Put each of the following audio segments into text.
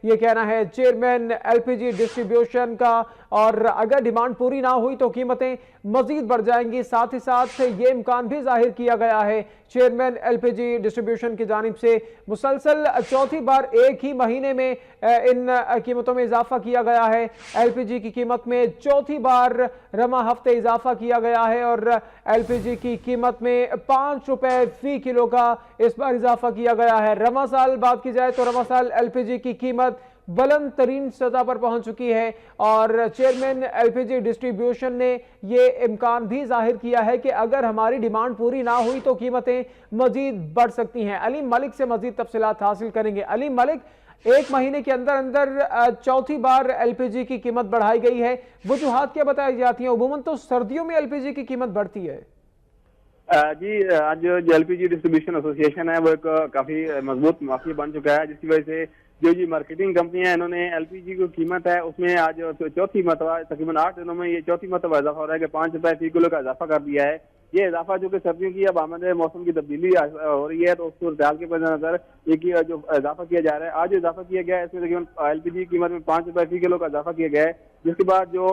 یہ کہنا ہے چیئرمین ایل پی جی ڈسٹریبیوشن کا، اور اگر ڈیمانڈ پوری نہ ہوئی تو قیمتیں مزید بڑھ جائیں گی۔ ساتھ ہی ساتھ یہ امکان بھی ظاہر کیا گیا ہے چیئرمین ایل پی جی ڈسٹریبیوشن کی جانب سے، مسلسل چوتھی بار ایک ہی مہینے میں ان قیمتوں میں اضافہ کیا گیا ہے۔ ایل پی جی کی قیمت میں چوتھی بار رواں ہفتے اضافہ کیا گیا ہے، اور ایل پی جی کی قیمت میں 5 روپے فی کلو کا اس بار اضافہ کیا گیا ہے۔ رواں سال بات کی جائے تو رواں سال ایل پی جی کی قیمت بلند ترین سطح پر پہنچ چکی ہے، اور چیئرمین ایل پی جی ڈسٹریبیوشن نے یہ امکان بھی ظاہر کیا ہے کہ اگر ہماری ڈیمانڈ پوری نہ ہوئی تو قیمتیں مزید بڑھ سکتی ہیں۔ علیم ملک سے مزید تفصیلات حاصل کریں گے۔ علیم ملک، ایک مہینے کے اندر چوتھی بار ایل پی جی کی قیمت بڑھائی گئی ہے، وجوہات کیا بتائی جاتی ہیں؟ عموماً تو سردیوں میں ایل پی جی کی قیمت بڑھتی ہے۔ جی، آج جو ایل پی جی ڈسٹریبیوشن ایسوسی ایشن ہے وہ ایک کافی مضبوط معافی بن چکا ہے، جس کی وجہ سے جو مارکیٹنگ کمپنیاں ہیں انہوں نے ایل پی جی کی قیمت ہے اس میں آج چوتھی مرتبہ تقریباً 8 دنوں میں یہ چوتھی مرتبہ اضافہ ہو رہا ہے کہ 5 روپے فی کلو کا اضافہ کر دیا ہے۔ یہ اضافہ جو کہ سردیوں کی اب آمد موسم کی تبدیلی ہو رہی ہے تو اس صورتحال کے پیش نظر یہ جو اضافہ کیا جا رہا ہے، آج جو اضافہ کیا گیا ہے اس میں تقریباً ایل پی جی کی قیمت میں 5 روپے فی کلو کا اضافہ کیا گیا ہے، جس کے بعد جو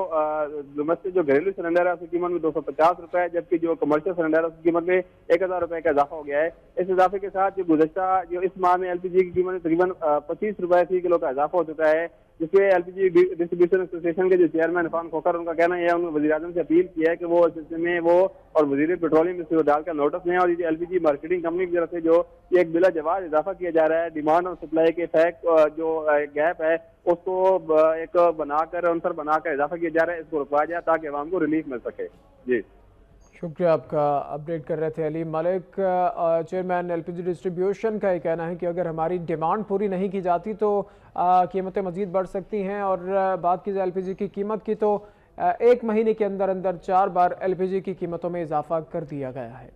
ڈومیسٹک جو گھریلو سلنڈر ہے اس کی قیمت میں 250 روپے، جبکہ جو کمرشل سلنڈر ہے اس کی قیمت میں 1000 روپے کا اضافہ ہو گیا ہے۔ اس اضافے کے ساتھ جو گزشتہ اس ماہ میں ایل پی جی کی قیمت میں تقریباً 25 روپے فی کلو کا اضافہ ہو چکا ہے، جس میں ایل پی جی ڈسٹریبیوشن ایسوسی ایشن کے جو چیئرمین عرفان کھوکھر، ان کا کہنا یہ ہے، انہوں نے وزیر اعظم سے اپیل کی ہے کہ وہ اس سلسلے میں وہ اور وزیر پیٹرولیم اس کو ڈال کر نوٹس لیں، اور یہ ایل پی جی مارکیٹنگ کمپنی کی طرف سے جو ایک بلا جواز اضافہ کیا جا رہا ہے ڈیمانڈ اور سپلائی کے فیک جو گیپ ہے اس کو ایک عنصر بنا کر اضافہ کیا جا رہا ہے، اس کو رکوایا جائے تاکہ عوام کو ریلیف مل سکے۔ جی شکریہ، آپ کا اپڈیٹ کر رہے تھے علیم ملک۔ چیئرمین ایل پی جی ڈسٹریبیوشن کا یہ کہنا ہے کہ اگر ہماری ڈیمانڈ پوری نہیں کی جاتی تو قیمتیں مزید بڑھ سکتی ہیں، اور بات کی جائے ایل پی جی کی قیمت کی تو ایک مہینے کے اندر 4 بار ایل پی جی کی قیمتوں میں اضافہ کر دیا گیا ہے۔